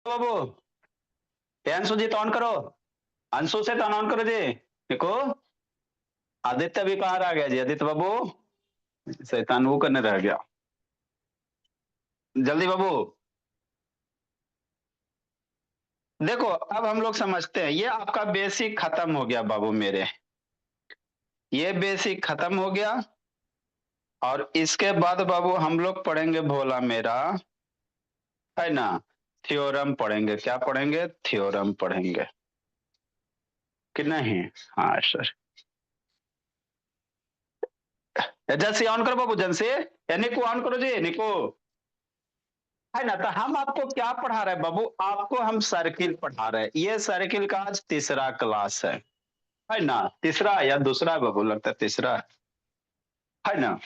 बाबू ये अंशु जी तो ऑन करो। अंशु से तो ऑन करो जी। देखो आदित्य भी बाहर आ गया जी। आदित्य बाबू शैतान वो करने रह गया। जल्दी बाबू। देखो अब हम लोग समझते हैं ये आपका बेसिक खत्म हो गया बाबू मेरे। ये बेसिक खत्म हो गया और इसके बाद बाबू हम लोग पढ़ेंगे भोला मेरा, है ना। थ्योरम पढ़ेंगे। क्या पढ़ेंगे? थ्योरम पढ़ेंगे कि नहीं? हाँ सर। एजेंसी ऑन करो बाबू। एजेंसी निको ऑन करो जी। निको, है ना। तो हम आपको क्या पढ़ा रहे हैं बाबू? आपको हम सर्किल पढ़ा रहे हैं। ये सर्किल का आज तीसरा क्लास है ना। तीसरा या दूसरा बाबू, लगता है तीसरा है ना।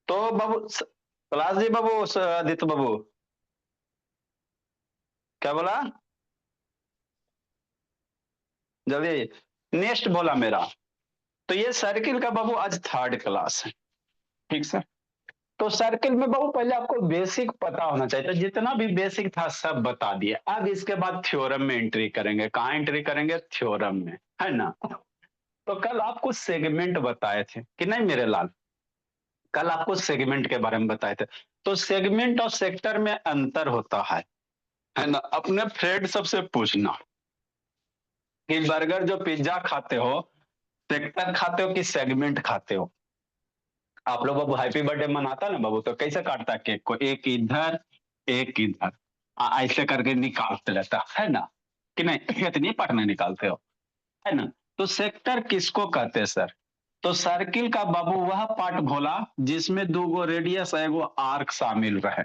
तो बाबू क्लास जी बाबू, आदित्य बाबू क्या बोला? जल्दी नेक्स्ट बोला मेरा। तो ये सर्किल का बाबू आज थर्ड क्लास है। ठीक सर। तो सर्किल में बाबू पहले आपको बेसिक पता होना चाहिए। तो जितना भी बेसिक था सब बता दिए। अब इसके बाद थ्योरम में एंट्री करेंगे। कहाँ एंट्री करेंगे? थ्योरम में, है ना। तो कल आपको सेगमेंट बताए थे कि नहीं मेरे लाल? कल आपको सेगमेंट के बारे में बताए थे। तो सेगमेंट और सेक्टर में अंतर होता है ना। अपने फ्रेंड सबसे पूछना कि बर्गर जो पिज्जा खाते हो, सेक्टर खाते हो कि सेगमेंट खाते हो? आप लोग बाबू हैप्पी बर्थडे मनाता ना बाबू, तो कैसे काटता है केक को? एक इधर एक इधर, ऐसे करके निकालते रहता है ना कि नहीं? इतनी पटना निकालते हो, है ना। तो सेक्टर किसको कहते हैं सर? तो सर्किल का बाबू वह पार्ट भोला जिसमें दो गो रेडियस है, एगो आर्क शामिल रहे।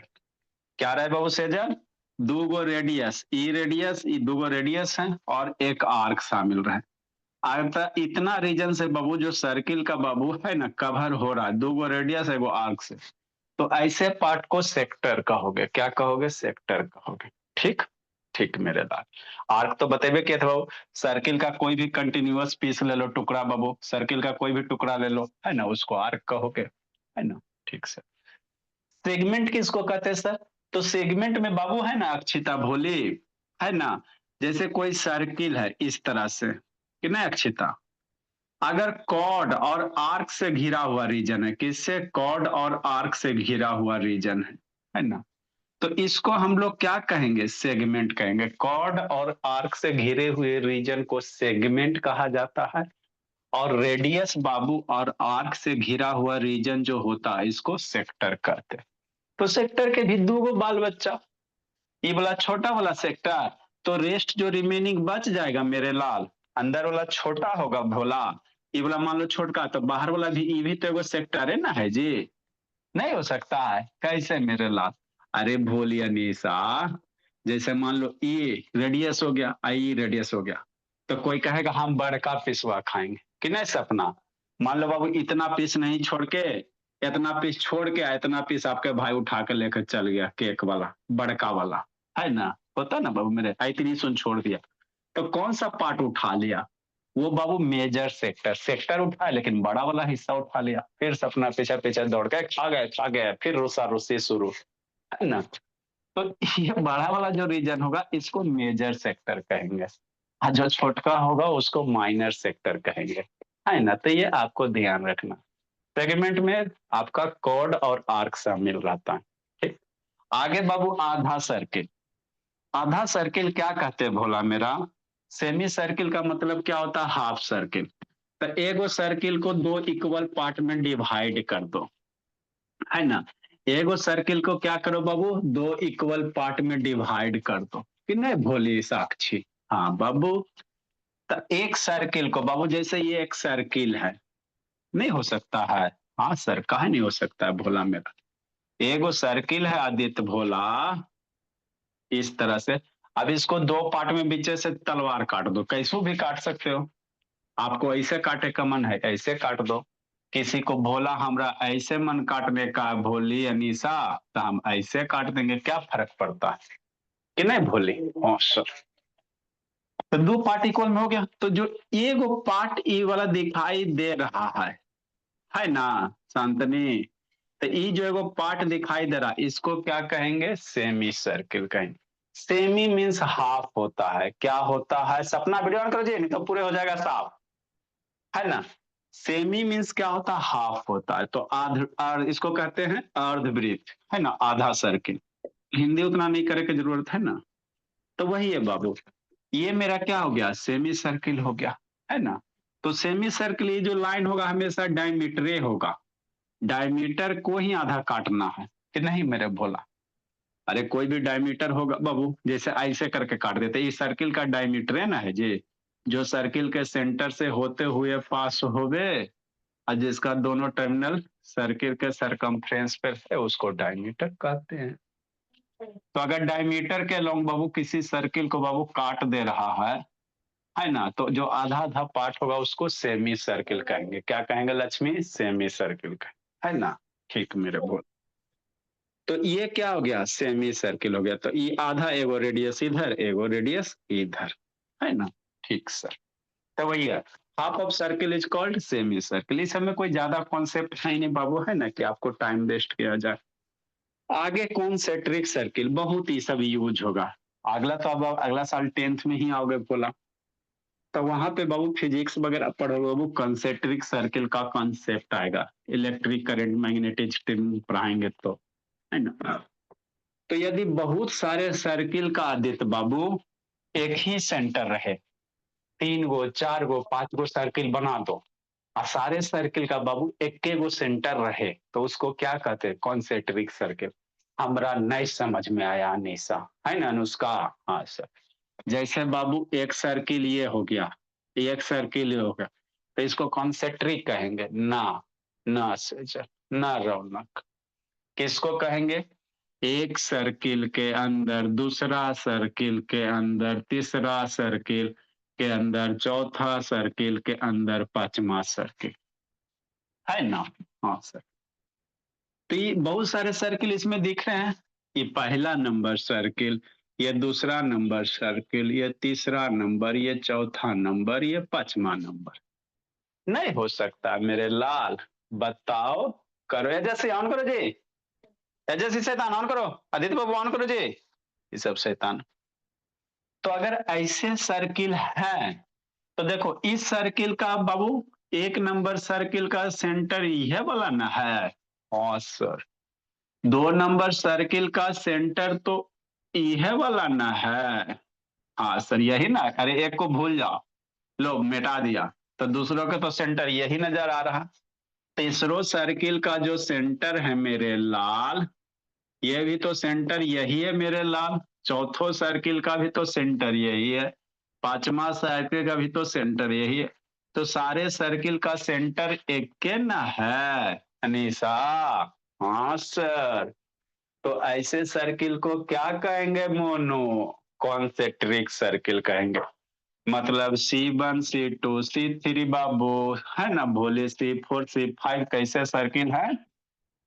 क्या रहे बाबू सेजल? दो गो रेडियस, ई रेडियस, ई दो गो रेडियस है और एक आर्क शामिल रहे। अर्थात इतना रीजन से बाबू जो सर्किल का बाबू है ना कवर हो रहा है, दो गो रेडियस एगो आर्क से। तो ऐसे पार्ट को सेक्टर कहोगे। क्या कहोगे? सेक्टर कहोगे। ठीक। ठीक मेरे लाल। आर्क तो बतेबे किए थे बाबू। सर्किल का कोई भी कंटिन्यूअस पीस ले लो, टुकड़ा बाबू, सर्किल का कोई भी टुकड़ा ले लो, है ना, उसको आर्क कहोगे, है ना। ठीक से। सेगमेंट किसको कहते हैं सर? तो सेगमेंट में बाबू है ना अक्षिता भोली, है ना। जैसे कोई सर्किल है इस तरह से कि नहीं अक्षिता, अगर कॉर्ड और आर्क से घिरा हुआ रीजन है, किससे? कॉर्ड और आर्क से घिरा हुआ रीजन है ना। तो इसको हम लोग क्या कहेंगे? सेगमेंट कहेंगे। कॉर्ड और आर्क से घिरे हुए रीजन को सेगमेंट कहा जाता है। और रेडियस बाबू और आर्क से घिरा हुआ रीजन जो होता है इसको सेक्टर कहते हैं। तो सेक्टर के भी दो गो बाल बच्चा, ये वाला छोटा वाला सेक्टर, तो रेस्ट जो रिमेनिंग बच जाएगा मेरे लाल, अंदर वाला छोटा होगा भोला, ये वाला मान लो छोटका, तो बाहर वाला भी, ये भी तो एगो सेक्टर है ना, है जी। नहीं हो सकता है? कैसे मेरे लाल? अरे भोलिया निशा, जैसे मान लो ई रेडियस हो गया, आई रेडियस हो गया, तो कोई कहेगा हम बड़का पिसवा खाएंगे कि नहीं सपना? मान लो बाबू इतना पीस नहीं छोड़ के, इतना पीस छोड़ के इतना पीस आपके भाई उठा के लेकर चल गया, केक वाला बड़का वाला, है ना। होता ना बाबू मेरे, इतनी सुन छोड़ दिया। तो कौन सा पार्ट उठा लिया? वो बाबू मेजर सेक्टर। सेक्टर उठाया लेकिन बड़ा वाला हिस्सा उठा लिया। फिर सपना पीछे पीछे दौड़ के खा गए, फिर रुसा रुसी शुरू, है ना। तो ये बड़ा वाला जो रीजन होगा इसको मेजर सेक्टर कहेंगे, और जो छोटका होगा उसको माइनर सेक्टर कहेंगे, है ना। तो ये आपको ध्यान रखना। सेगमेंट में आपका कॉर्ड और आर्क शामिल रहता है। ठीक। आगे बाबू आधा सर्किल। आधा सर्किल क्या कहते हैं भोला मेरा? सेमी सर्किल का मतलब क्या होता है? Half circle. तो एगो सर्किल को दो इक्वल पार्ट में डिवाइड कर दो, है ना। एगो सर्किल को क्या करो बाबू? दो इक्वल पार्ट में डिवाइड कर दो कि नहीं भोली साक्षी? हाँ बाबू। तो एक सर्किल को बाबू, जैसे ये एक सर्किल है, नहीं हो सकता है? हाँ सर, काहे नहीं हो सकता है भोला मेरा? एगो सर्किल है आदित्य भोला, इस तरह से। अब इसको दो पार्ट में बीच से तलवार काट दो, कैसो भी काट सकते हो। आपको ऐसे काटे का मन है ऐसे काट दो, किसी को भोला हमरा ऐसे मन काटने का भोली अनीसा, तो हम ऐसे काट देंगे, क्या फर्क पड़ता है कि नहीं भोली? हाँ सर। तो दो पार्ट इक्वल में हो गया। तो जो एगो पार्ट ई वाला दिखाई दे रहा है ना शांतनी, तो ई जो एगो पार्ट दिखाई दे रहा है इसको क्या कहेंगे? सेमी सर्किल कहेंगे। सेमी मीन्स हाफ होता है, क्या होता है? सपना वीडियो ऑन करो जी, नहीं तो पूरे हो जाएगा साफ, है ना? सेमी मीन्स क्या होता है? हाफ होता है। तो और इसको कहते हैं अर्धवृत्त, है ना, आधा सर्किल। हिंदी उतना नहीं करे की जरूरत है ना। तो वही है बाबू, ये मेरा क्या हो गया? सेमी सर्किल हो गया, है ना। तो सेमी सर्किल ये जो लाइन होगा हमेशा डायमीटरे होगा, डायमीटर को ही आधा काटना है कि नहीं मेरे भोला? अरे कोई भी डायमीटर होगा बाबू, जैसे ऐसे करके काट देते, ये सर्किल का डायमीटर है ना, है जी, जो सर्किल के सेंटर से होते हुए पास होवे और जिसका दोनों टर्मिनल सर्किल के सरकमफ्रेंस पर है उसको डायमीटर कहते हैं। तो अगर डायमीटर के लॉन्ग बाबू किसी सर्किल को बाबू काट दे रहा है ना, तो जो आधा आधा पार्ट होगा उसको सेमी सर्किल कहेंगे। क्या कहेंगे लक्ष्मी? सेमी सर्किल कहेंगे, है ना। ठीक मेरे बोल। तो ये क्या हो गया? सेमी सर्किल हो गया। तो ये आधा, एगो रेडियस इधर, एगो रेडियस इधर, है ना। ठीक सर। तो वही है, half of circle is called semi circle. इस समय कोई ज्यादा कॉन्सेप्ट है ही नहीं बाबू, है ना, कि आपको टाइम वेस्ट किया जाए। आगे कॉन्सेंट्रिक सर्किल बहुत ही सब यूज होगा। अगला तो अब अगला साल 10th में ही आओगे बोला, तो वहां पे बाबू फिजिक्स वगैरह पढ़ोगे बाबू, कंसेंट्रिक सर्किल का कॉन्सेप्ट आएगा, इलेक्ट्रिक करंट मैग्नेटिक पढ़ाएंगे तो, है ना। तो यदि बहुत सारे सर्किल का आदित्य बाबू एक ही सेंटर रहे, 3 गो 4 गो 5 गो सर्किल बना दो और सारे सर्किल का बाबू एक गो सेंटर रहे, तो उसको क्या कहते हैं? Concentric circle. हमरा नहीं समझ में आया निशा, है ना अनुष्का? हाँ सर। जैसे बाबू एक सर्किल ये हो गया, एक सर्किल ये हो गया, तो इसको कॉन्सेंट्रिक कहेंगे ना? ना सजल, ना रौनक। किसको कहेंगे? एक सर्किल के अंदर दूसरा सर्किल के अंदर तीसरा सर्किल के अंदर चौथा सर्किल के अंदर पांचवा सर्किल, है ना। हाँ सर। तो ये बहुत सारे सर्किल इसमें दिख रहे हैं। ये पहला नंबर सर्किल, ये दूसरा नंबर सर्किल, ये तीसरा नंबर, ये चौथा नंबर, ये पांचवा नंबर। नहीं हो सकता मेरे लाल, बताओ। करो एजस्वी ऑन करो जी, एजस्वी शैतान ऑन करो, आदित्य बाबू ऑन करो जी, ये सब शैतान। तो अगर ऐसे सर्किल है तो देखो, इस सर्किल का बाबू एक नंबर सर्किल का सेंटर यह वाला ना है। हाँ सर। 2 नंबर सर्किल का सेंटर तो यह वाला ना है। हाँ सर यही ना। अरे एक को भूल जाओ, लो मिटा दिया, तो दूसरों का तो सेंटर यही नजर आ रहा। तीसरो सर्किल का जो सेंटर है मेरे लाल, ये भी तो सेंटर यही है मेरे लाल। चौथो सर्किल का भी तो सेंटर यही है, पांचवा सर्किल का भी तो सेंटर यही है। तो सारे सर्किल का सेंटर एक के ना है अनीसा? हाँ सर। तो ऐसे सर्किल को क्या कहेंगे मोनू? कॉन्सेंट्रिक सर्किल कहेंगे। मतलब C1 C2 C3 बाबू, है ना भोले, C4 C5 कैसे सर्किल है?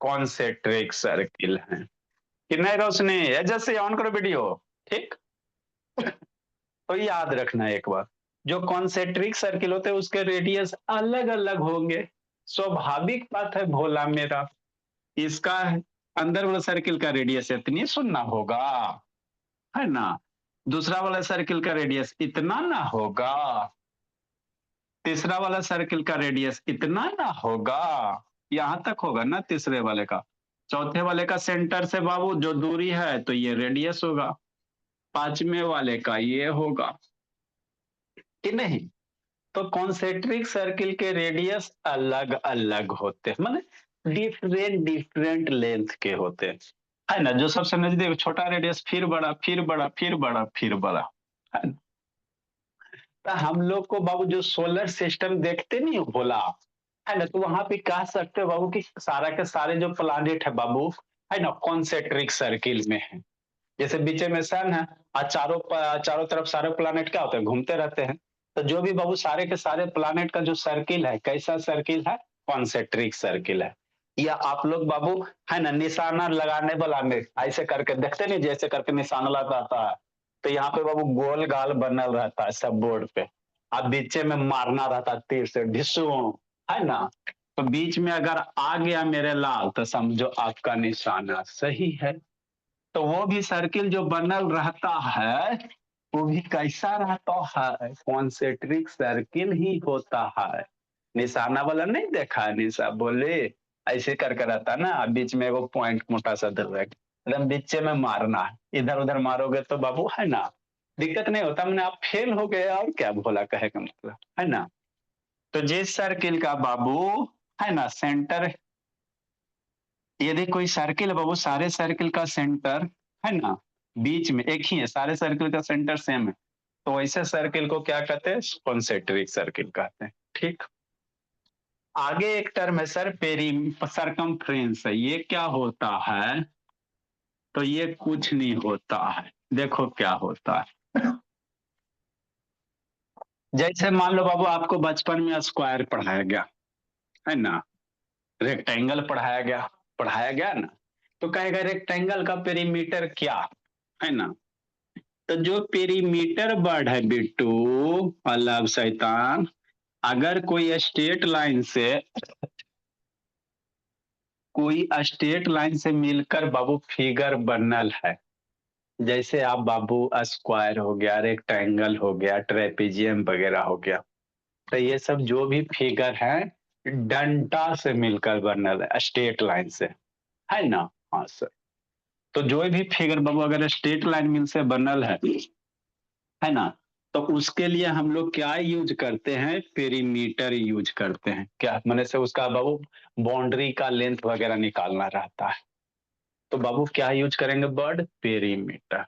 कॉन्सेंट्रिक सर्किल है कि नहीं रोशनी? जैसे ऑन करो वीडियो। ठीक। तो याद रखना एक बार, जो कॉन्सेंट्रिक सर्किल होते हैं उसके रेडियस अलग अलग होंगे। स्वाभाविक बात है भोला मेरा, इसका अंदर वाला सर्किल का रेडियस इतनी सुनना होगा, है ना। दूसरा वाला सर्किल का रेडियस इतना ना होगा, तीसरा वाला सर्किल का रेडियस इतना ना होगा, यहां तक होगा ना तीसरे वाले का। चौथे वाले का सेंटर से बाबू जो दूरी है तो ये रेडियस होगा, पांचवें वाले का ये होगा कि नहीं। तो कॉन्सेंट्रिक सर्किल के रेडियस अलग अलग होते हैं, माने डिफरेंट डिफरेंट लेंथ के होते हैं, है ना। जो सबसे नजदीक छोटा रेडियस फिर बड़ा फिर बड़ा फिर बड़ा फिर बड़ा, है ना। तो हम लोग को बाबू जो सोलर सिस्टम देखते नहीं बोला, है ना, तो वहां पे कह सकते हो बाबू कि सारा के सारे जो प्लानिट है बाबू, है ना, कॉन्सेंट्रिक सर्किल में है। जैसे बीच में सन है और चारों तरफ सारे प्लानिट क्या होते हैं? घूमते रहते हैं। तो जो भी बाबू सारे के सारे प्लानिट का जो सर्किल है कैसा सर्किल है? कॉन्सेंट्रिक सर्किल है। या आप लोग बाबू, है ना, निशाना लगाने वाला में ऐसे करके देखते नहीं, जैसे करके निशाना लगाता है, तो यहाँ पे बाबू गोल गाल बनल रहता है सब बोर्ड पे, अब बीच में मारना रहता है तीर से ढिसुम, है ना। तो बीच में अगर आ गया मेरे लाल तो समझो आपका निशाना सही है। तो वो भी सर्किल जो बनल रहता है वो भी कैसा रहता है, कॉन्सेंट्रिक सर्किल ही होता है। निशाना वाला नहीं देखा है, निशा बोले ऐसे करके रहता है ना, बीच में वो पॉइंट मोटा सा दल रहा है, एकदम बीच में मारना है, इधर उधर मारोगे तो बाबू है ना दिक्कत नहीं होता, मैंने आप फेल हो गए और क्या भोला कहे का मतलब है ना। तो जिस सर्किल का बाबू है ना सेंटर, यदि कोई सर्किल है बाबू, सारे सर्किल का सेंटर है ना बीच में एक ही है, सारे सर्किल का सेंटर सेम है, तो ऐसे सर्किल को क्या कहते हैं, कॉन्सेंट्रिक सर्किल कहते हैं। ठीक, आगे एक टर्म है सर पेरी सरकमफ्रेंस है, ये क्या होता है, तो ये कुछ नहीं होता है, देखो क्या होता है। जैसे मान लो बाबू आपको बचपन में स्क्वायर पढ़ाया गया है ना, रेक्टेंगल पढ़ाया गया ना, तो कहेगा रेक्टेंगल का पेरीमीटर क्या है ना, तो जो पेरीमीटर वर्ड है बिट्टू अल्लाह शैतान, अगर कोई स्टेट लाइन से मिलकर बाबू फिगर बनल है, जैसे आप बाबू स्क्वायर हो गया, रेक्टेंगल हो गया, ट्रेपेजियम वगैरह हो गया, तो ये सब जो भी फिगर है डंटा से मिलकर बनल है, स्टेट लाइन से है ना। हाँ सर, तो जो भी फिगर बाबू अगर स्ट्रेट लाइन मिल से बनल है ना, तो उसके लिए हम लोग क्या यूज करते हैं, पेरीमीटर यूज करते हैं, क्या मैंने से उसका बाबू बाउंड्री का लेंथ वगैरह निकालना रहता है, तो बाबू क्या यूज करेंगे वर्ड पेरीमीटर।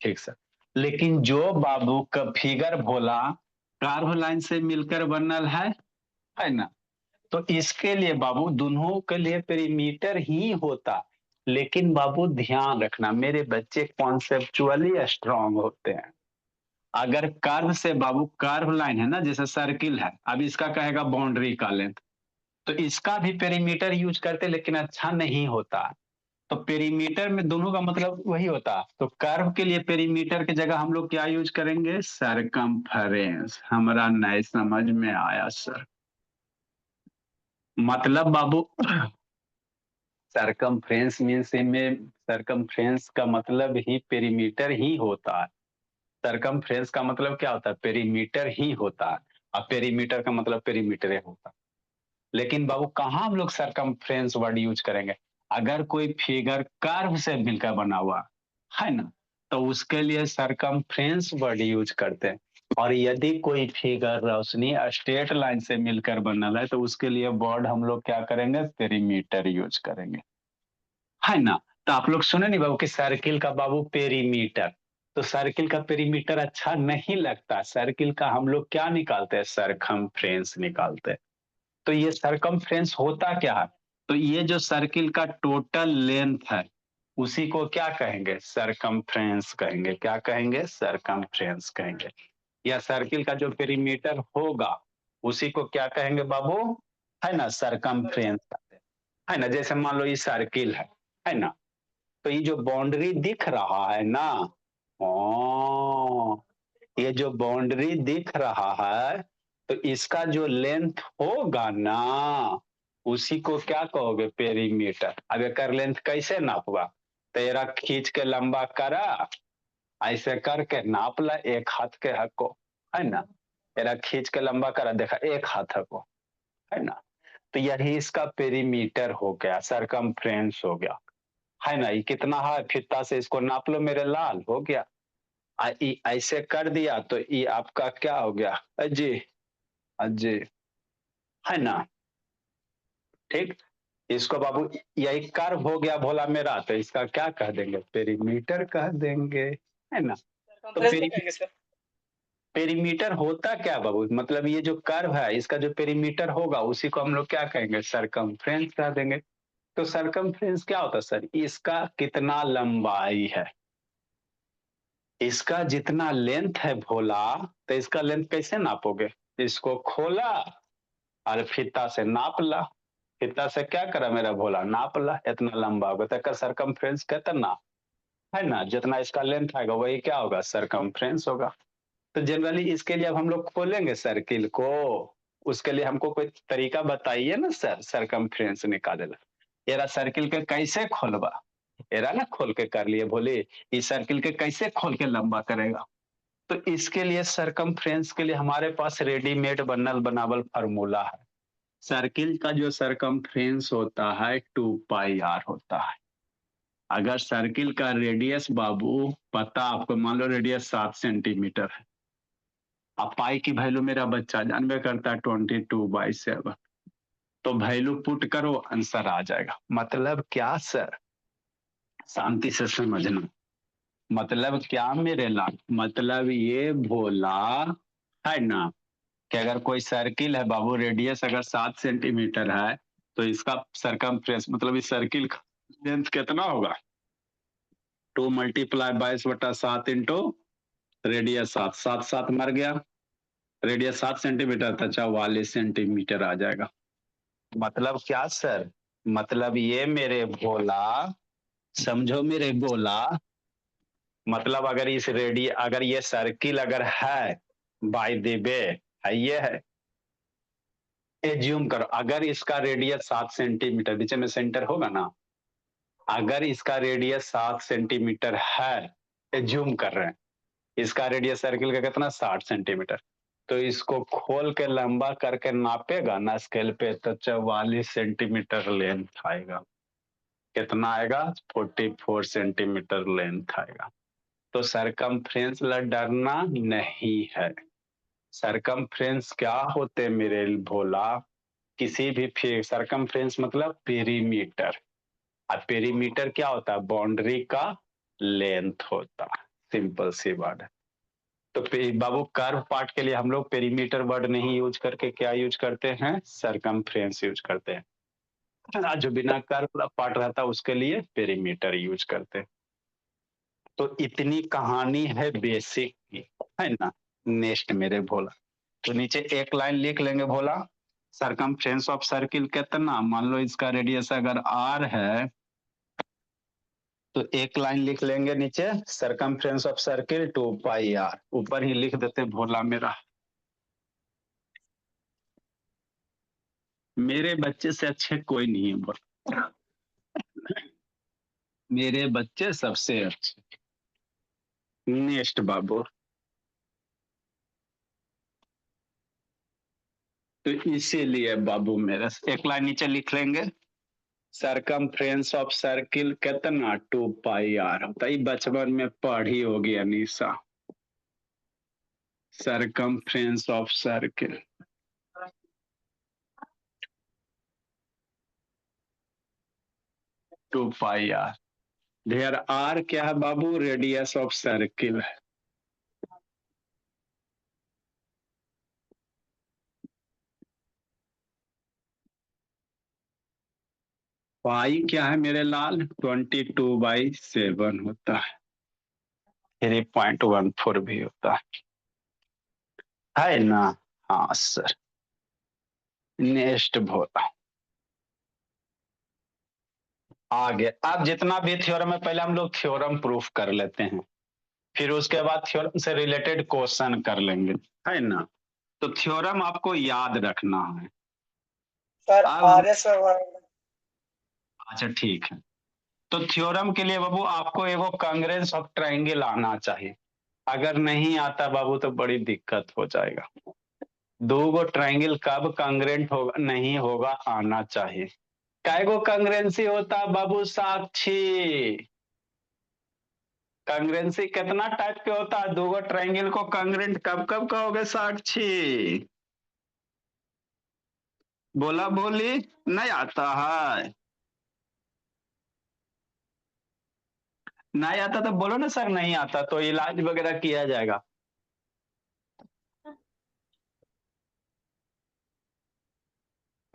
ठीक सर, लेकिन जो बाबू का फिगर भोला कार्व लाइन से मिलकर बनल है ना, तो इसके लिए बाबू दोनों के लिए पेरीमीटर ही होता, लेकिन बाबू ध्यान रखना मेरे बच्चे कॉन्सेप्चुअली स्ट्रांग होते हैं। अगर कर्व से बाबू कर्व लाइन है ना, जैसे सर्किल है, अब इसका कहेगा बाउंड्री का लेंथ, तो इसका भी पेरीमीटर यूज करते लेकिन अच्छा नहीं होता, तो पेरीमीटर में दोनों का मतलब वही होता, तो कर्व के लिए पेरीमीटर की जगह हम लोग क्या यूज करेंगे, सरकमफेरेंस। हमारा नए समझ में आया सर, मतलब बाबू सरकमफ्रेंस मीन्स में सरकमफ्रेंस का मतलब ही पेरीमीटर ही होता है, सरकमफ्रेंस का मतलब क्या होता है, पेरीमीटर ही होता है, और पेरीमीटर का मतलब पेरीमीटर ही होता है। लेकिन बाबू कहाँ हम लोग सरकमफ्रेंस वर्ड यूज करेंगे, अगर कोई फिगर कर्व से मिलकर बना हुआ है ना, तो उसके लिए सरकमफ्रेंस वर्ड यूज करते हैं, और यदि कोई फिगर रोशनी स्ट्रेट लाइन से मिलकर बनल है तो उसके लिए वर्ड हम लोग क्या करेंगे, पेरीमीटर यूज करेंगे है ना। तो आप लोग सुने नहीं बाबू कि सर्किल का बाबू पेरीमीटर, तो सर्किल का पेरीमीटर अच्छा नहीं लगता, सर्किल का हम लोग क्या निकालते हैं, सरकमफ्रेंस निकालते हैं। तो ये सरकमफ्रेंस होता क्या है, तो ये जो सर्किल का टोटल लेंथ है उसी को क्या कहेंगे, सरकमफ्रेंस कहेंगे, क्या कहेंगे, सरकमफ्रेंस कहेंगे, या सर्किल का जो पेरीमीटर होगा उसी को क्या कहेंगे बाबू, है ना सरकमफ्रेंस, है ना। जैसे मान लो ये सर्किल है ना, तो ये जो बाउंड्री दिख रहा है ना, ओ, ये जो बाउंड्री दिख रहा है, तो इसका जो लेंथ होगा ना उसी को क्या कहोगे, पेरीमीटर। अब एकर लेंथ कैसे नापवा, तेरा खींच के लंबा करा, ऐसे करके नाप ला एक हाथ के हक को, है ना, तेरा खींच के लंबा करा, देखा एक हाथ को, है ना, तो यही इसका पेरीमीटर हो गया, सरकमफ्रेंस हो गया, है ना। ये कितना है, फित्ता से इसको नाप लो मेरे लाल, हो गया। ऐसे कर दिया तो ये आपका क्या हो गया, अजी अजी, है ना। ठीक, इसको बाबू यही कर्व हो गया भोला मेरा, तो इसका क्या कह देंगे, पेरीमीटर कह देंगे, है ना। तो पेरीमीटर होता क्या बाबू, मतलब ये जो कर्व है इसका जो पेरीमीटर होगा उसी को हम लोग क्या कहेंगे, सरकमफ्रेंस कह देंगे। तो सरकमफ्रेंस क्या होता है सर, इसका कितना लंबाई है, इसका जितना लेंथ है भोला, तो इसका लेंथ कैसे नापोगे, इसको खोला और फीता से नाप ला, फीता से क्या करा मेरा भोला, नाप ला, इतना लंबा होगा तो सरकमफ्रेंस कितना, है ना, जितना इसका लेंथ आएगा वही क्या होगा, सरकमफ्रेंस होगा। तो जनरली इसके लिए अब हम लोग खोलेंगे सर्किल को, उसके लिए हमको कोई तरीका बताइए ना सर, सरकमफ्रेंस निकाले ला, येरा सर्किल के कैसे खोलबा, एरा ना खोल के कर लिए, बोले इस सर्किल के कैसे खोल के लंबा करेगा। तो इसके लिए सरकमफ्रेंस के लिए हमारे पास रेडीमेड बनल बनावल फार्मूला है। सर्किल का जो सरकमफ्रेंस होता है 2πr होता है। अगर सर्किल का रेडियस बाबू पता आपको, मान लो रेडियस 7 सेंटीमीटर है, अब पाई की वैल्यू मेरा बच्चा जानबे करता है 22/7, तो वैल्यू पुट करो आंसर आ जाएगा। मतलब क्या सर, शांति से समझना। मतलब क्या मेरे लाल, मतलब ये भोला है ना कि अगर कोई सर्किल है बाबू, रेडियस अगर 7 सेंटीमीटर है, तो इसका सरकमफ्रेंस मतलब इस सर्किल का लेंथ कितना होगा, 2 मल्टीप्लाई 22/7 इंटू रेडियस 7, 7 7 मर गया, रेडियस 7 सेंटीमीटर था, 44 सेंटीमीटर आ जाएगा। मतलब क्या सर, मतलब ये मेरे भोला, समझो मेरे गोला, मतलब अगर इस अगर ये सर्किल अगर है बाय द वे है, ये है, एज्यूम करो अगर इसका रेडियस 7 सेंटीमीटर, बीच में सेंटर होगा ना, अगर इसका रेडियस 7 सेंटीमीटर है, एज्यूम कर रहे हैं इसका रेडियस सर्किल का कितना 60 सेंटीमीटर, तो इसको खोल के लंबा करके नापेगा ना स्केल पे, तो 44 सेंटीमीटर लेंथ आएगा। कितना आएगा, 44 सेंटीमीटर लेंथ आएगा। तो सरकमफ्रेंस डरना नहीं है। सरकमफ्रेंस क्या होते मेरे भोला, किसी भी सरकमफ्रेंस मतलब पेरीमीटर, और पेरीमीटर क्या होता है, बाउंड्री का लेंथ होता है, सिंपल सी बात है। तो बाबू कर्व पार्ट के लिए हम लोग पेरीमीटर वर्ड नहीं यूज करके क्या यूज करते हैं, सरकमफ्रेंस यूज करते हैं। जो बिना कर्व पार्ट रहता है उसके लिए पेरीमीटर यूज करते हैं। तो इतनी कहानी है बेसिक की, है ना। नेक्स्ट मेरे भोला, तो नीचे एक लाइन लिख लेंगे भोला, सरकमफ्रेंस ऑफ सर्किल कितना, मान लो इसका रेडियस अगर r है, तो एक लाइन लिख लेंगे नीचे, सरकमफ्रेंस ऑफ सर्किल 2πr, ऊपर ही लिख देते भोला मेरा। मेरे बच्चे से अच्छे कोई नहीं है बोला, मेरे बच्चे सबसे अच्छे। नेक्स्ट बाबू, तो इसीलिए बाबू मेरा एक लाइन नीचे लिख लेंगे, सरकमफ्रेंस ऑफ सर्किल कितना 2πr होता है, बचपन में पढ़ी होगी Anisa, circumference of circle 2πr, there are क्या है बाबू, रेडियस ऑफ सर्किल है। पाई क्या है मेरे लाल, 22/7 होता है, 3.14 भी होता है ना। हाँ सर। नेक्स्ट भोला, आगे अब जितना भी थ्योरम है पहले हम लोग थ्योरम प्रूफ कर लेते हैं, फिर उसके बाद थ्योरम से रिलेटेड क्वेश्चन कर लेंगे, है ना। तो थ्योरम आपको याद रखना है सर। अब। RS अच्छा ठीक है, तो थ्योरम के लिए बाबू आपको एगो कांग्रेंस ऑफ ट्राइंगल आना चाहिए, अगर नहीं आता बाबू तो बड़ी दिक्कत हो जाएगा। दो गो ट्राइंगल कब कांग्रेंट होगा, नहीं होगा, आना चाहिए। कैगो कांग्रेंसी होता है बाबू, साक्षी, कांग्रेंसी कितना टाइप के होता है, दो गो ट्राइंगल को कांग्रेंट कब कब कहोगे साक्षी, बोला बोली, नहीं आता है, नहीं आता तो बोलो ना सर नहीं आता, तो इलाज वगैरह किया जाएगा।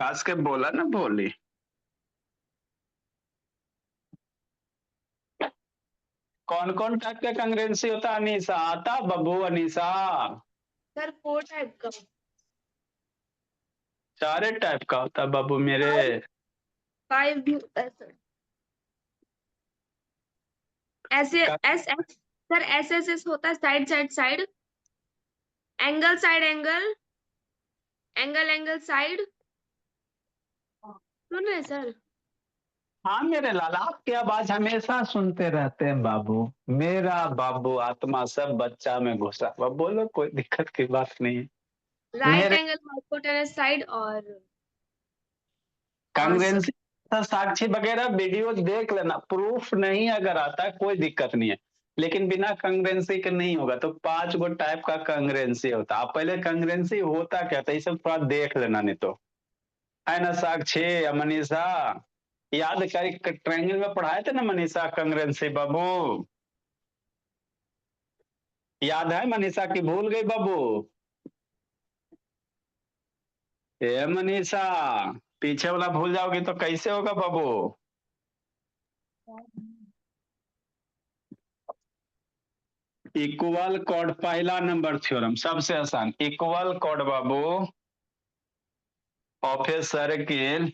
खास के बोला ना बोली, कौन कौन टाइप का कांग्रेंसी होता है अनीसा, आता बबू अनीसा, सर 4 टाइप का, सारे टाइप का होता है बाबू मेरे। 5 भी सर, ऐसे एस एस सर, एस होता है side side side, angle side angle, angle angle side, सुन रहे सर। हाँ मेरे लाल, आपकी आवाज हमेशा सुनते रहते हैं बाबू। मेरा बाबू आत्मा सब बच्चा में घुसा हुआ, बोलो कोई दिक्कत की बात नहीं है। राइट मेरे एंगल हाइपोटेनस साइड और सब। कांग्रेंसी साक्षी वगैरह वीडियो देख लेना, प्रूफ नहीं अगर आता है कोई दिक्कत नहीं है, लेकिन बिना कंग्रेंसी के नहीं होगा। तो 5 गो टाइप का कंग्रेंसी होता है। आप पहले कंग्रेंसी होता क्या था ये सब थोड़ा देख लेना, नहीं तो है ना साक्षी या मनीषा, याद कर ट्रायंगल में पढ़ाए थे ना मनीषा कंग्रेंसी बाबू, याद है मनीषा की भूल गई बाबू? ए मनीषा, पीछे वाला भूल जाओगी तो कैसे होगा बाबू? इक्वल कॉर्ड पहला नंबर थ्योरम सबसे आसान, इक्वल कॉर्ड बाबू of a circle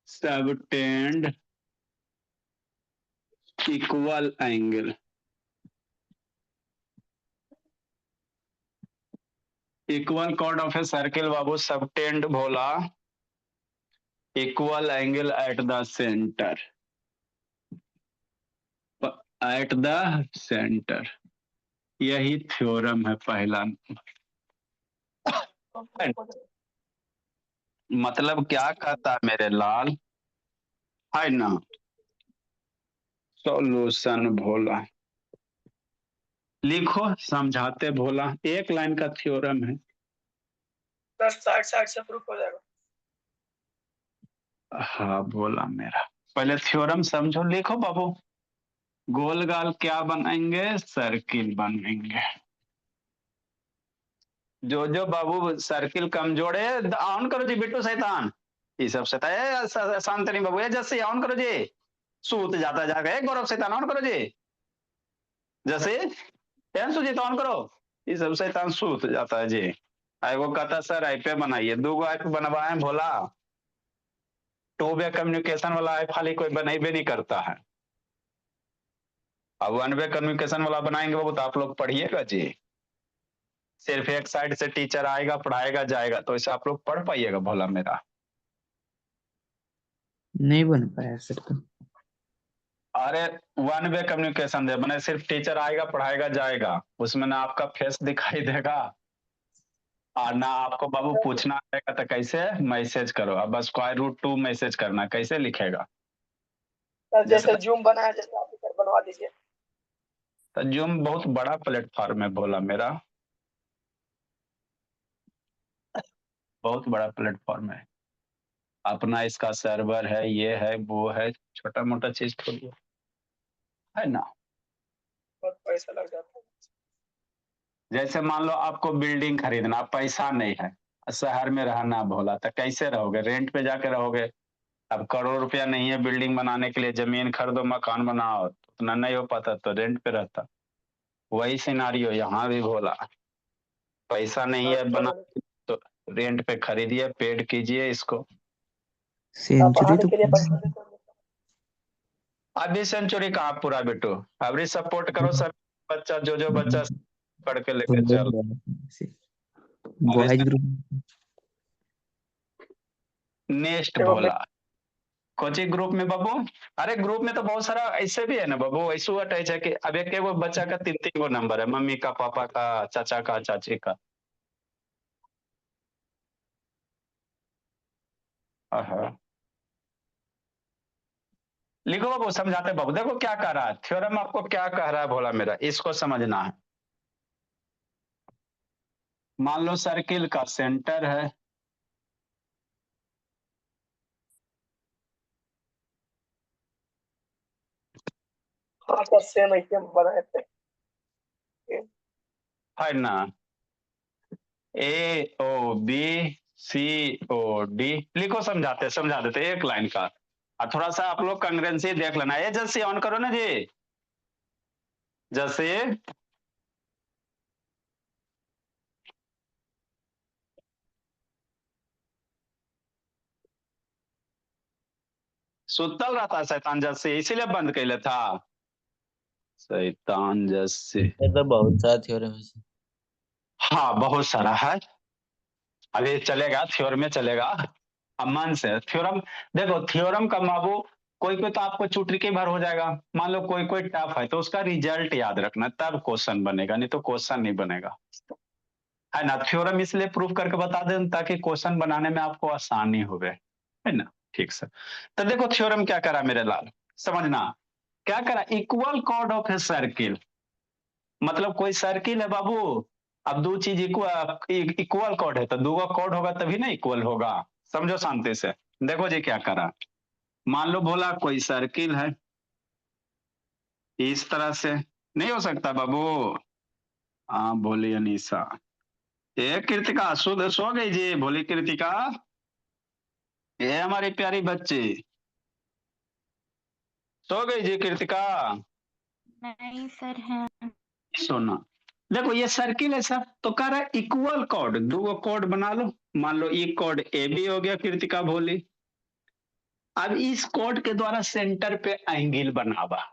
subtend equal angle, equal chord of a circle बाबू सबटेंड बोला equal angle at the centre, at the centre, यही थ्योरम है पहला। मतलब क्या कहता है मेरे लाल, है ना, सॉल्यूशन भोला, लिखो समझाते भोला, एक लाइन का थ्योरम है। 60 से प्रूफ हो जाएगा। हाँ बोला मेरा, पहले थ्योरम समझो, लिखो बाबू। गोल गाल क्या बनाएंगे, सर्किल बनेंगे। जो जो बाबू सर्किल कमजोर है ऑन करो जी, बिट्टू शैतान ये सब शांत नहीं बाबू, जैसे ऑन करो जी, सूत जाता जाके गौरव शैतान ऑन करो जी, जैसे सुजीत ऑन करो, ये सब शैतान सूत जाता है जी। आई वो कहता सर आई पे बनाइए, 2 गो आई पे बनवाए भोला, 2 वे कम्युनिकेशन वाला आई खाली कोई बनाइबे नहीं करता है। अब 1 वे कम्युनिकेशन वाला बनाएंगे बाबू तो आप लोग पढ़िएगा जी, सिर्फ एक साइड से टीचर आएगा पढ़ाएगा जाएगा, तो इसे आप लोग पढ़ पाइएगा भोला मेरा? नहीं बन पाया सर तो। अरे 1 वे कम्युनिकेशन दे बने, सिर्फ टीचर आएगा पढ़ाएगा जाएगा, उसमें ना आपका फेस दिखाई देगा और ना आपको बाबू पूछना आएगा तो कैसे मैसेज करो, अब बस √2 मैसेज करना, कैसे लिखेगा? जैसे जूम बनाया जैसे आप इधर बनवा दीजिए। तो जूम बहुत बड़ा प्लेटफॉर्म है भोला मेरा, बहुत बड़ा प्लेटफॉर्म है अपना, इसका सर्वर है, ये है वो है, छोटा मोटा चीज थोड़ी है ना। बहुत पैसा लग जाता है। जैसे मान लो आपको बिल्डिंग खरीदना, पैसा नहीं है, शहर में रहना भोला, तो कैसे रहोगे? रेंट पे जाके रहोगे। अब करोड़ रुपया नहीं है बिल्डिंग बनाने के लिए, जमीन खरीदो मकान बनाओ, उतना नहीं हो पाता तो रेंट पे रहता। वही सिनारियो यहाँ भी भोला, पैसा नहीं है बना तो रेंट पे खरीदिए, पेड कीजिए इसको। सेंचुरी पढ़ाने तो के लिए पैसा देते हैं। अभी सेंचुरी कहाँ पूरा बेटू, अभी सपोर्ट करो सब बच्चा, जो बच्चा पढ़ के लेके चल। बॉयज ग्रुप नेक्स्ट भोला कोची ग्रुप में बाबू, अरे ग्रुप में तो बहुत सारा ऐसे भी है ना बाबू, ऐसे अटैच है कि अब एक वो बच्चा का 3 गो नंबर है, मम्मी का, पापा का, चाचा का, चाची का। हाँ लिखो बाबू, समझाते बाबू, देखो क्या कह रहा है थ्योरम, आपको क्या कह रहा है भोला मेरा, इसको समझना है। मान लो सर्किल का सेंटर है, हाँ तो सेम ऐसे हम बनाए थे। है ना, ए O B C O D, लिखो समझाते समझा देते एक लाइन का, और थोड़ा सा आप लोग कंग्रेंसी देख लेना। ये जैसे ऑन करो ना जी, जैसे सुतल रहता शैतान जैसे, इसीलिए बंद कैले था शैतान जैसे। तो बहुत सारा थ्योरम है। हाँ बहुत सारा है, अभी चलेगा, थ्योरम में चलेगा। अब मन से थ्योरम, देखो थ्योरम का बाबू कोई कोई तो आपको चुटकी भर हो जाएगा, मान लो कोई कोई टफ है तो उसका रिजल्ट याद रखना, तब क्वेश्चन बनेगा, नहीं तो क्वेश्चन नहीं बनेगा, है ना। थ्योरम इसलिए प्रूफ करके बता दें ताकि क्वेश्चन बनाने में आपको आसानी हो गए, है ना। ठीक सर। तो देखो थ्योरम क्या करा मेरे लाल, समझना क्या करा, equal chord of a circle, मतलब कोई सर्किल है बाबू, अब दो चीज इक्वल कॉर्ड है तो दो कॉर्ड होगा तभी ना इक्वल होगा, समझो शांति से। देखो जी क्या करा, मान लो बोला कोई सर्किल है इस तरह से, नहीं हो सकता बाबू। हाँ बोली अनीसा, ए कृतिका सो गई जी, बोली कृतिका, ये हमारी प्यारी बच्ची सो गई जी कृतिका। नहीं सर है। सोना, देखो ये सर्किल है सर, तो कह रहा है इक्वल कॉर्ड, दो कॉर्ड बना लो, मान लो एक कॉर्ड ए बी हो गया कृतिका भोली। अब इस कॉर्ड के द्वारा सेंटर पे एंगल बनावा,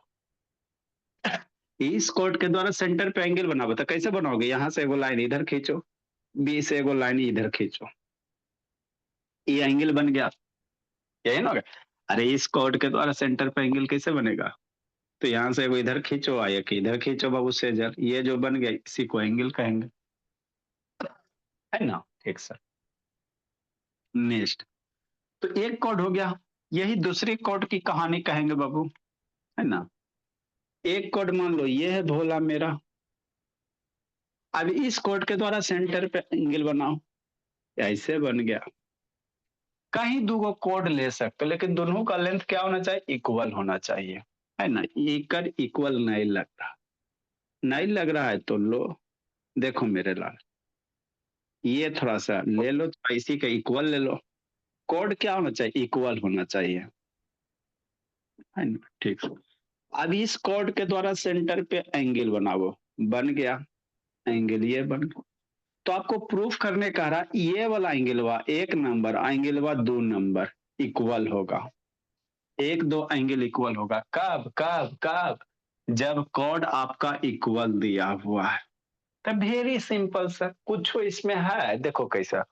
इस कॉर्ड के द्वारा सेंटर पे एंगल बनावा, तो कैसे बनाओगे, यहां से एगो लाइन इधर खींचो, बी से एगो लाइन इधर खींचो, ये एंगल बन गया, यही ना होगा। अरे इस कॉर्ड के द्वारा सेंटर पे एंगल कैसे बनेगा, तो यहां से एगो इधर खींचो, आया कि इधर खींचो बाबू सेजर, ये जो बन गया इसी को एंगल कहेंगे, है ना। ठीक सर। नेक्स्ट, तो एक कॉर्ड हो गया, यही दूसरी कॉर्ड की कहानी कहेंगे बाबू, है ना। एक कॉर्ड मान लो ये है भोला मेरा, अब इस कॉर्ड के द्वारा सेंटर पे एंगल बनाओ, ऐसे बन गया। कहीं दो कॉर्ड ले सकते लेकिन दोनों का लेंथ क्या होना चाहिए, इक्वल होना चाहिए, है ना। एक इक्वल नहीं लग रहा, नहीं लग रहा है तो लो, देखो मेरे लाल, ये थोड़ा सा ले लो, तो इसी का इक्वल ले लो, कॉर्ड क्या होना चाहिए, इक्वल होना चाहिए, है ना। ठीक। अब इस कॉर्ड के द्वारा सेंटर पे एंगल बनाओ, बन गया एंगल, ये बन गया। तो आपको प्रूफ करने का रहा, ये वाला एंगल हुआ एक नंबर, एंगल हुआ दो नंबर, इक्वल होगा, एक दो एंगल इक्वल होगा, कब कब कब, जब कॉर्ड आपका इक्वल दिया हुआ है। तो वेरी सिंपल सर, कुछ इसमें है, देखो कैसा,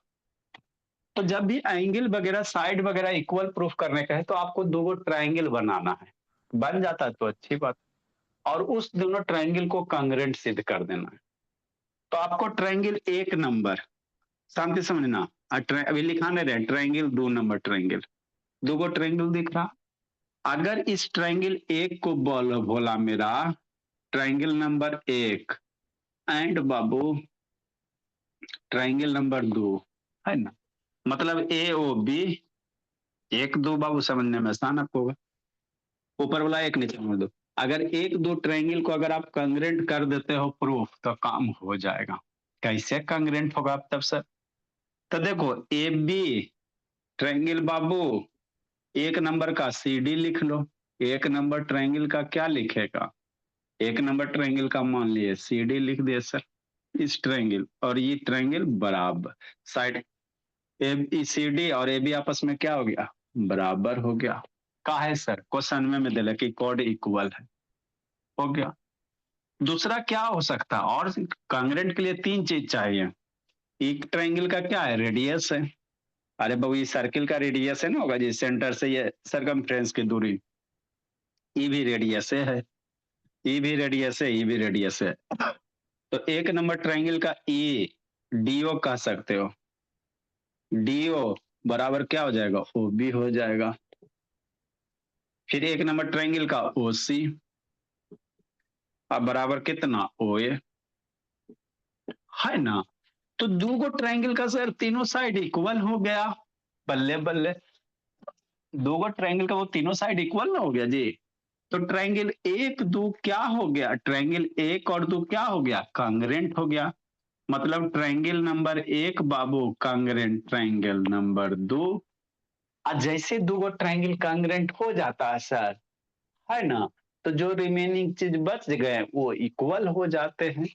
तो जब भी एंगल वगैरह साइड वगैरह इक्वल प्रूफ करने का है तो आपको दो ट्रायंगल बनाना है, बन जाता है तो अच्छी बात, और उस दोनों ट्रायंगल को कांग्रेंट सिद्ध कर देना है। तो आपको ट्रायंगल एक नंबर, शांति समझना, अभी लिखा नहीं रहे ट्रायंगल दो नंबर ट्रायंगल, दो ट्रायंगल दिख रहा, अगर इस ट्रायंगल एक को बोलो बोला मेरा ट्रायंगल नंबर एक, एंड बाबू ट्रायंगल नंबर दो, है ना, मतलब ए ओ बी, एक दो बाबू समझने में आसान आपको होगा, ऊपर वाला एक नीचे वाला दो, अगर एक दो ट्रायंगल को अगर आप कांग्रेंट कर देते हो प्रूफ तो काम हो जाएगा। कैसे कांग्रेंट होगा तब सर, तो देखो ए बी ट्रायंगल बाबू, एक नंबर का सी डी लिख लो, एक नंबर ट्रायंगल का क्या लिखेगा, एक नंबर ट्रायंगल का मान लिए सी डी लिख दिया सर, इस ट्रायंगल और ये ट्रायंगल बराबर, साइड ए सी डी और ए बी आपस में क्या हो गया, बराबर हो गया। का है सर, क्वेश्चन में दिला कि कॉर्ड इक्वल है, हो गया। दूसरा क्या हो सकता है, और कांग्रेंट के लिए तीन चीज चाहिए, एक ट्रायंगल का क्या है, रेडियस है, अरे बाबू ये सर्किल का रेडियस है ना, होगा जी सेंटर से ये सरकमफ्रेंस की दूरी, ये भी रेडियस है, ये भी रेडियस है, ये भी रेडियस है, तो एक नंबर ट्रायंगल का ई डीओ कह सकते हो, डीओ बराबर क्या हो जाएगा, ओ बी हो जाएगा। फिर एक नंबर ट्रायंगल का ओ सी, अब बराबर कितना, ओ ए, है ना। तो दो ट्रायंगल का सर तीनों साइड इक्वल हो गया, बल्ले बल्ले, दो ट्रायंगल का वो तीनों साइड इक्वल ना हो गया जी। तो ट्रायंगल एक दो क्या हो गया, ट्रायंगल एक और दो क्या हो गया, कांग्रेंट हो गया, मतलब ट्रायंगल नंबर एक बाबू कांग्रेंट ट्रायंगल नंबर दो, और जैसे दो ट्रायंगल कांग्रेंट हो जाता है सर, है ना, तो जो रिमेनिंग चीज बच गए वो इक्वल हो जाते हैं।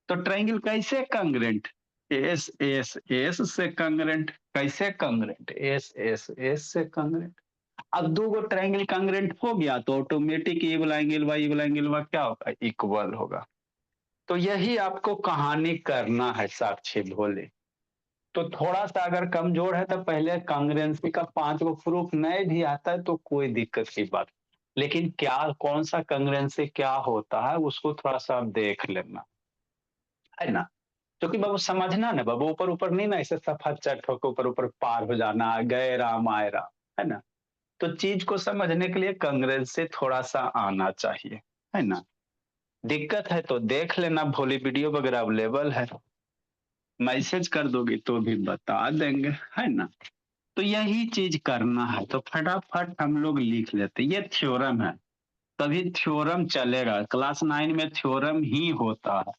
तो ट्रायंगल कैसे कांग्रेंट, एस एस एस से कांग्रेंट, कैसे कांग्रेंट, एस एस एस से कांग्रेंट। अब दो ट्रायंगल कांग्रेंट हो गया तो ऑटोमेटिक ये वाला एंगल वा क्या होगा, इक्वल होगा। तो यही आपको कहानी करना है साक्षी भोले। तो थोड़ा सा अगर कमजोर है तो पहले कांग्रेंसी का 5 को प्रूफ नहीं भी आता है तो कोई दिक्कत की बात, लेकिन क्या कौन सा कांग्रेंसी क्या होता है उसको थोड़ा सा आप देख लेना, है ना। क्योंकि बाबू समझना ना बाबू, ऊपर ऊपर नहीं ना ऐसे सफा चट होकर ऊपर ऊपर पार हो जाना, गए राम आए राम, है ना। तो चीज को समझने के लिए कांग्रेंसी थोड़ा सा आना चाहिए, है ना। दिक्कत है तो देख लेना, भोली वीडियो वगैरह अवेलेबल है, मैसेज कर दोगे तो भी बता देंगे, है ना। तो यही चीज करना है, तो फटाफट हम लोग लिख लेते, ये थ्योरम है, तभी थ्योरम चलेगा, क्लास 9 में थ्योरम ही होता है,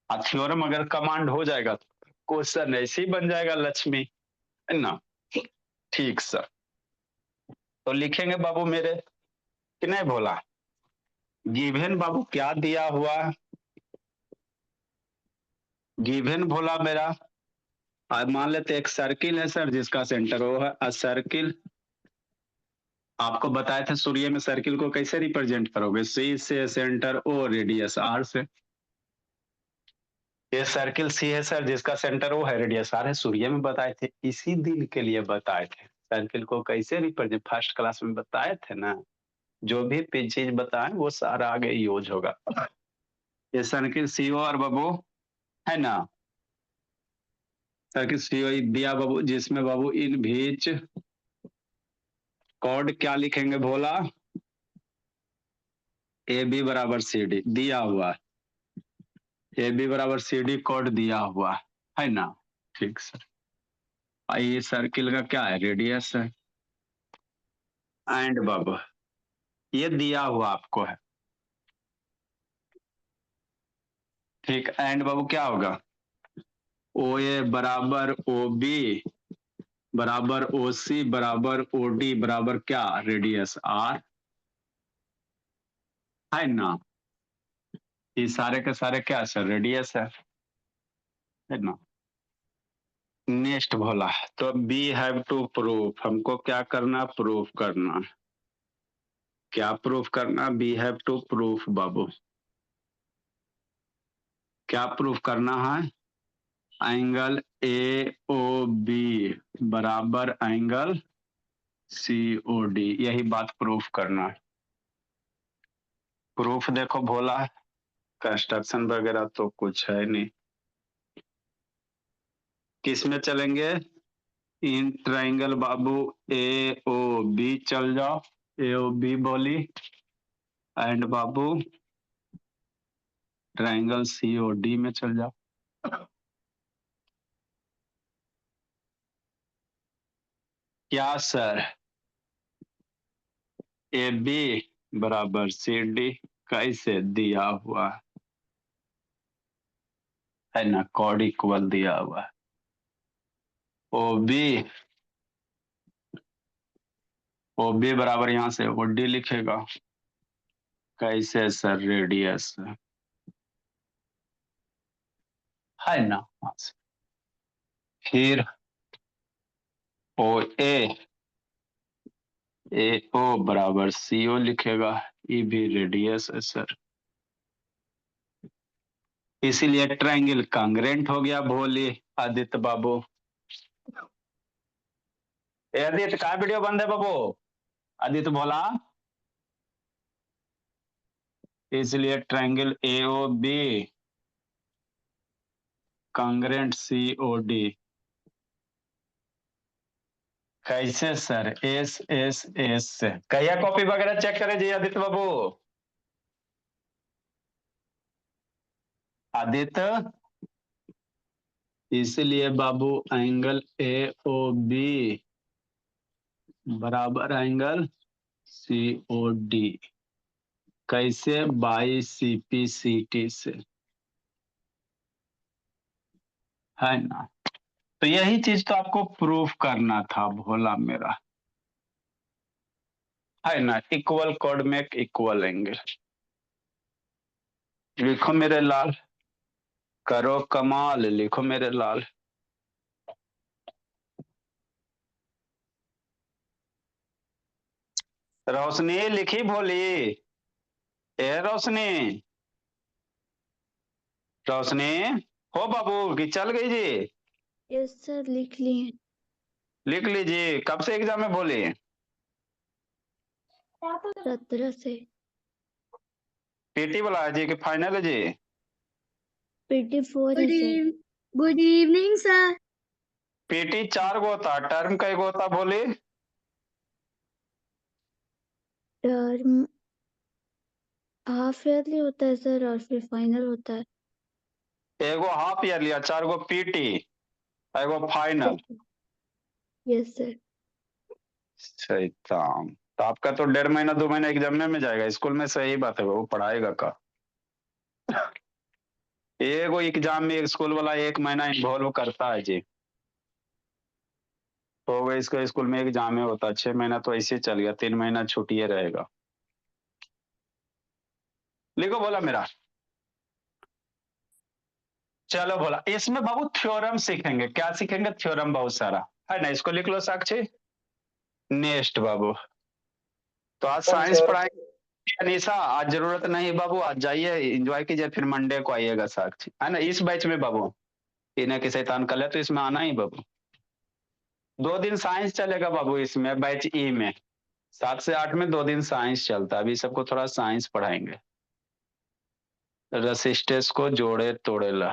और थ्योरम अगर कमांड हो जाएगा तो क्वेश्चन ऐसे ही बन जाएगा लक्ष्मी, है ना। ठीक सर, तो लिखेंगे बाबू मेरे कि नहीं बोला, गिवन बाबू क्या दिया हुआ, गिवन बोला मेरा, आज मान लेते एक सर्किल है सर जिसका सेंटर ओ है, अ सर्किल आपको बताए थे सूर्य में सर्किल को कैसे रिप्रेजेंट करोगे, सी से सेंटर ओ रेडियस आर से, ये सर्किल सी है सर जिसका सेंटर ओ है रेडियस आर है, सूर्य में बताए थे, इसी दिन के लिए बताए थे सर्किल को कैसे रिप्रेजेंट, फर्स्ट क्लास में बताए थे ना, जो भी चीज बताए वो सारा आगे यूज होगा। ये सर्किल सीओ और बाबू, है ना, सर्किल सीओ दिया बाबू, जिसमें बाबू इन बीच कॉर्ड क्या लिखेंगे भोला, ए बी बराबर सी डी दिया हुआ है, ए बी बराबर सी डी कॉर्ड दिया हुआ है ना। ठीक सर, ये सर्किल का क्या है, रेडियस है, एंड बाबू ये दिया हुआ आपको है, ठीक, एंड बाबू क्या होगा, ओ ए बराबर ओ बी बराबर ओ सी बराबर ओ डी बराबर क्या, रेडियस आर, है ना। ये सारे के सारे क्या सर, रेडियस है ना। नेक्स्ट भोला, तो बी हैव टू प्रूफ, हमको क्या करना, प्रूफ करना, क्या प्रूफ करना, बी हैव टू प्रूफ बाबू, क्या प्रूफ करना है, एंगल ए ओ बी बराबर एंगल सी ओ डी, यही बात प्रूफ करना है। प्रूफ देखो भोला, कंस्ट्रक्शन वगैरह तो कुछ है नहीं, किस में चलेंगे, in triangle Babu A O B चल जाओ, ए ओ बी बोली, एंड बाबू ट्राइंगल सी ओ डी में चल जाओ, क्या सर, ए बी बराबर सी डी कैसे दिया हुआ है ना, कॉर्ड इक्वल दिया हुआ है, ओ बी बराबर यहां से ओ डी लिखेगा, कैसे सर, रेडियस है ना, फिर ओ ए ओ बराबर सी ओ लिखेगा, ये भी रेडियस है सर, इसीलिए ट्रायंगल कांग्रेंट हो गया भोली आदित्य बाबू। ए आदित्य का वीडियो बंद है बाबू, आदित्य भोला, इसलिए triangle A O B congruent C O D, कैसे सर, एस एस एस से, कहिया कॉपी वगैरह चेक करे जी आदित्य बाबू, आदित्य, इसलिए बाबू एंगल ए ओ बी बराबर एंगल सी ओ डी, कैसे, by C P C T से, है ना। तो यही चीज तो आपको प्रूफ करना था भोला मेरा, है ना, इक्वल कॉर्ड में इक्वल एंगल, लिखो मेरे लाल, करो कमाल, लिखो मेरे लाल, रोशनी लिखी भोली, ए रोशनी, रोशनी हो बाबू कि चल गई जी, यस सर लिख लिए। लिख लीजिए। कब से एग्जाम में बोली? 17 से। पीटी वाला है जी कि फाइनल है जी? PT 4 है sir. Good evening sir. PT 4 गो होता, टर्म कई गो होता बोली? टर्म हाफ ईयरली होता है सर और फिर फाइनल होता है। एगो हाफ ईयर लिया, 4 गो पीटी, एगो फाइनल। Yes sir. शैतान, तो आपका तो 1.5 महीना 2 महीना एग्जाम में जाएगा। स्कूल में सही बात है, वो पढ़ाएगा का? एगो एग्जाम में स्कूल वाला 1 महीना इन्वॉल्व करता है जी। तो वो इसका स्कूल में एग्जाम में होता, 6 महीना तो ऐसे चल गया, 3 महीना छुट्टी रहेगा। लिखो बोला मेरा। चलो बोला, इसमें बाबू थ्योरम सीखेंगे। क्या सीखेंगे? थ्योरम बहुत सारा है ना। इसको लिख लो साक्षी। नेक्स्ट बाबू, तो आज साइंस पढ़ाएंगे। अनीसा आज जरूरत नहीं बाबू, आज जाइए एंजॉय कीजिए, फिर मंडे को आइएगा साक्षी, है ना। इस बैच में बाबू इन्हें की शैतान कर ले तो इसमें आना ही बाबू। 2 दिन साइंस चलेगा बाबू इसमें, बैच ई में 7 से 8 में 2 दिन साइंस चलता है। अभी सबको थोड़ा साइंस पढ़ाएंगे। रेसिस्टेंस को जोड़े तोड़े ला